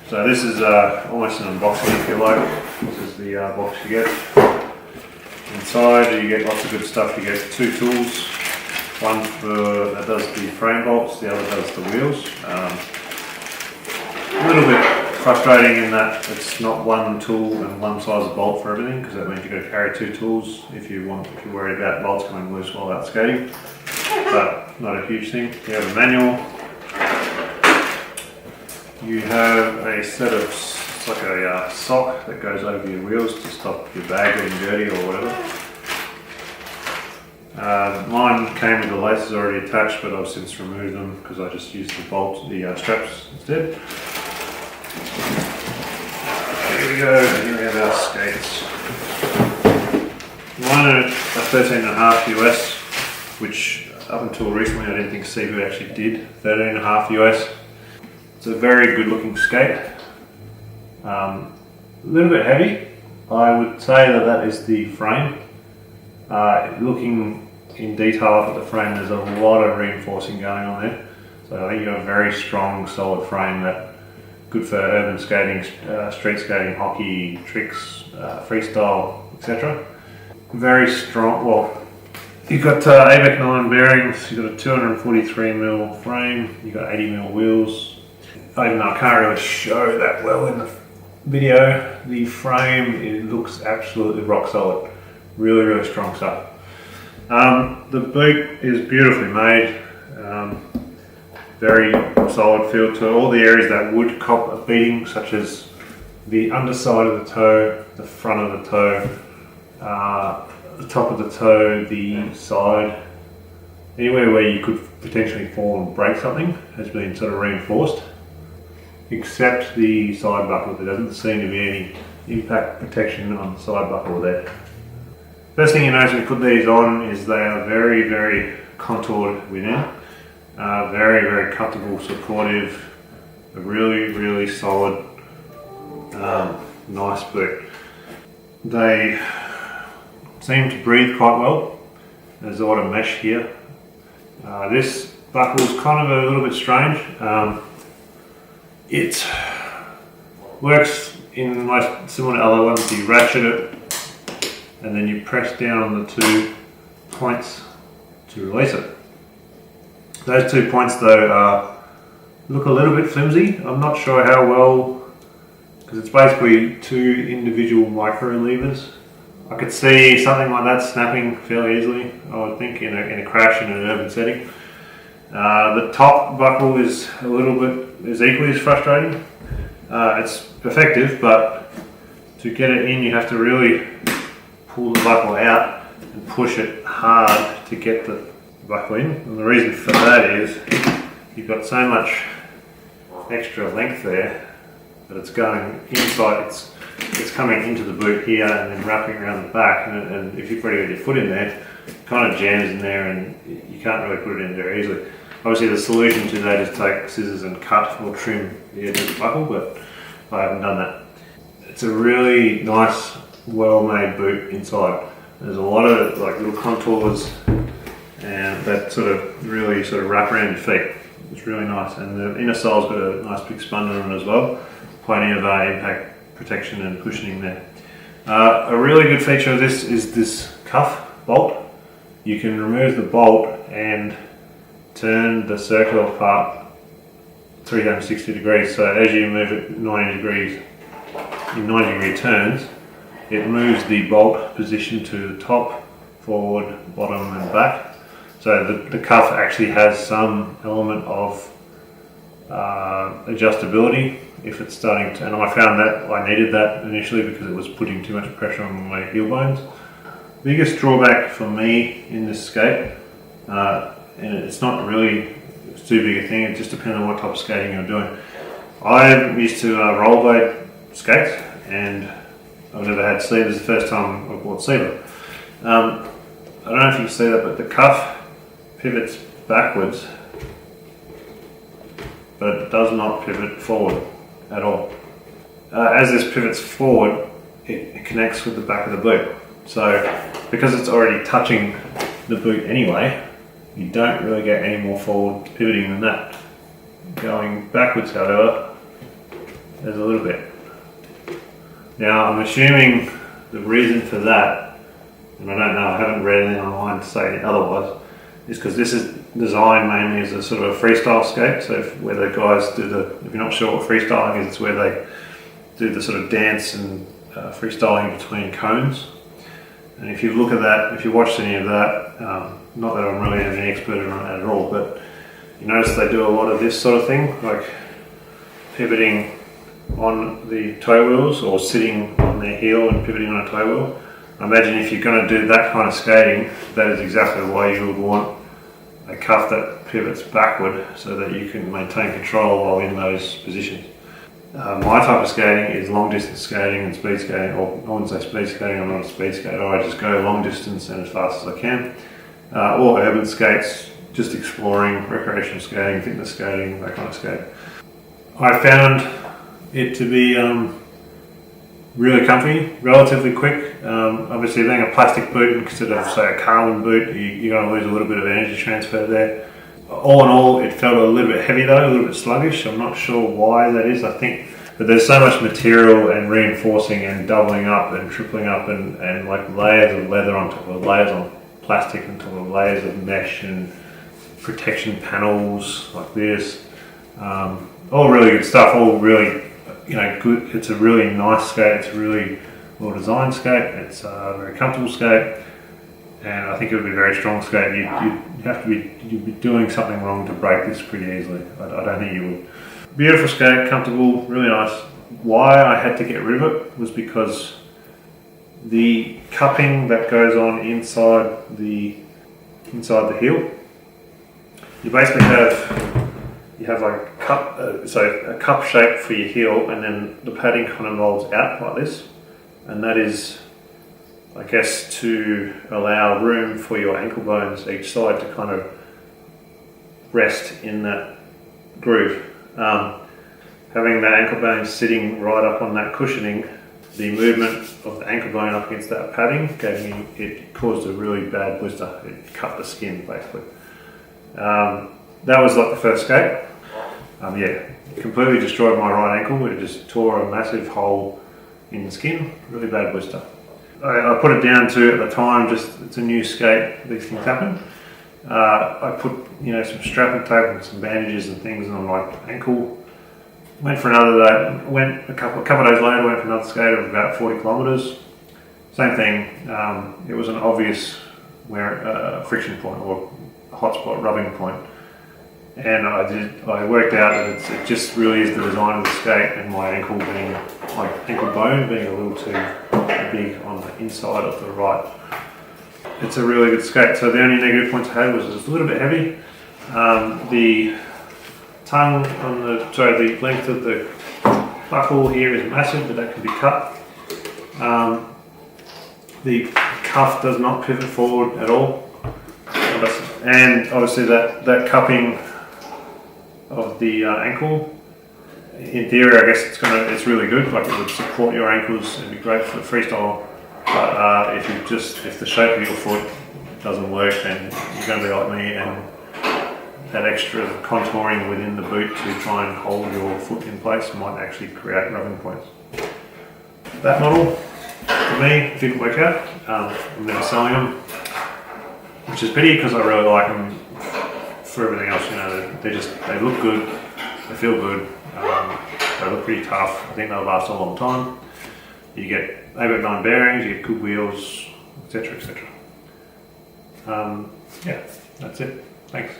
So this is almost an unboxing, if you like. This is the box you get. Inside you get lots of good stuff. You get two tools. One that does the frame bolts, the other does the wheels. A little bit frustrating in that it's not one tool and one size of bolt for everything, because that means you've got to carry two tools if you're worried about bolts coming loose while out skating. But not a huge thing. You have a manual. You have a set of, it's like a sock that goes over your wheels to stop your bag getting dirty or whatever. Mine came with the laces already attached, but I've since removed them because I just used the straps instead. Here we go, here we have our skates. Mine are a 13.5 US, which up until recently I didn't think Cebu actually did 13.5 US. It's a very good looking skate. A little bit heavy. I would say that is the frame. Looking in detail up at the frame, there's a lot of reinforcing going on there. So I think you've got a very strong, solid frame that good for urban skating, street skating, hockey, tricks, freestyle, etc. Very strong. Well, you've got ABEC 9 bearings. You've got a 243mm frame. You've got 80mm wheels. Even though I can't really show that well in the video, the frame, it looks absolutely rock solid. Really, really strong stuff. The boot is beautifully made. Very solid feel to it. All the areas that would cop a beating, such as the underside of the toe, the front of the toe, the top of the toe, the side, anywhere where you could potentially fall and break something has been sort of reinforced. Except the side buckle, there doesn't seem to be any impact protection on the side buckle there. First thing you notice when you put these on is they are very, very contoured within. Very, very comfortable, supportive, a really, really solid, nice boot. They seem to breathe quite well. There's a lot of mesh here. This buckle is kind of a little bit strange. It works in most similar to other ones. You ratchet it and then you press down on the 2 points to release it. Those 2 points though look a little bit flimsy. I'm not sure how well, because it's basically 2 individual micro levers. I could see something like that snapping fairly easily, I would think, in a crash in an urban setting. The top buckle is equally as frustrating. It's effective, but to get it in you have to really pull the buckle out and push it hard to get the buckle in. And the reason for that is you've got so much extra length there that it's going inside, it's coming into the boot here and then wrapping around the back, and if you've already got your foot in there, it kind of jams in there and you can't really put it in very easily. Obviously the solution to that is take scissors and cut or trim the edge of the buckle, but I haven't done that. It's a really nice, well-made boot inside. There's a lot of like little contours and that really wrap around your feet. It's really nice, and the inner sole's got a nice big sponge on it as well. Plenty of impact protection and cushioning there. A really good feature of this is this cuff bolt. You can remove the bolt and turn the circular part 360 degrees. So as you move it 90 degrees, in 90 degree turns, it moves the bolt position to the top, forward, bottom and back. So the cuff actually has some element of adjustability if it's starting to, and I found that I needed that initially because it was putting too much pressure on my heel bones. Biggest drawback for me in this skate, and it's not really too big a thing, it just depends on what type of skating you're doing. I'm used to rollerblade skates, and I've never had Sealer. This is the first time I've bought Sealer. I don't know if you can see that, but the cuff pivots backwards, but it does not pivot forward at all. As this pivots forward, it connects with the back of the boot. So because it's already touching the boot anyway, you don't really get any more forward pivoting than that. Going backwards, however, there's a little bit. Now I'm assuming the reason for that, and I don't know, I haven't read anything online to say otherwise, is because this is designed mainly as a sort of a freestyle skate. So where the guys do if you're not sure what freestyling is, it's where they do the sort of dance and freestyling between cones. And if you look at that, if you watch any of that, not that I'm really an expert on it at all, but you notice they do a lot of this sort of thing, like pivoting on the toe wheels or sitting on their heel and pivoting on a toe wheel. I imagine if you're going to do that kind of skating, that is exactly why you would want a cuff that pivots backward so that you can maintain control while in those positions. My type of skating is long distance skating and speed skating, or I wouldn't say speed skating, I'm not a speed skater, I just go long distance and as fast as I can. Or urban skates, just exploring, recreational skating, fitness skating, that kind of skate. I found it to be really comfy, relatively quick. Obviously being a plastic boot instead of say a carbon boot, you're going to lose a little bit of energy transfer there. All in all, it felt a little bit heavy though, a little bit sluggish. I'm not sure why that is. I think that there's so much material and reinforcing and doubling up and tripling up and like layers of leather on top of layers on plastic on top of layers of mesh and protection panels like this. All really good stuff, all really, good. It's a really nice skate, it's a really well designed skate, it's a very comfortable skate, and I think it would be a very strong skate. You'd be doing something wrong to break this pretty easily. I don't think you would. Beautiful skate, comfortable, really nice. Why I had to get rid of it was because the cupping that goes on inside the heel, you basically have like a cup shape for your heel, and then the padding kind of rolls out like this, and that is, I guess, to allow room for your ankle bones each side to kind of rest in that groove. Having the ankle bone sitting right up on that cushioning, the movement of the ankle bone up against that padding it caused a really bad blister. It cut the skin basically. That was like the first skate. It completely destroyed my right ankle. It just tore a massive hole in the skin, really bad blister. I put it down to, at the time, it's a new skate, these things happen. I put some strapping tape and some bandages and things on my ankle. Went for another day, a couple of days later, went for another skate of about 40 kilometres. Same thing, it was an obvious friction point or hotspot rubbing point. And I worked out that it just really is the design of the skate, and my ankle bone being a little too big on the inside of the right. It's a really good skate. So the only negative points I had was it's a little bit heavy. The tongue the length of the buckle here is massive, but that can be cut. The cuff does not pivot forward at all, and obviously that cupping of the ankle, in theory, I guess it's really good. Like, it would support your ankles. It'd be great for freestyle. But if the shape of your foot doesn't work, then you're going to be like me, and that extra contouring within the boot to try and hold your foot in place might actually create rubbing points. That model, for me, didn't work out. I'm never selling them, which is a pity because I really like them. For everything else, they look good, they feel good, they look pretty tough. I think they'll last a long time. They've got 9 bearings, you get good wheels, etc., etc. That's it. Thanks.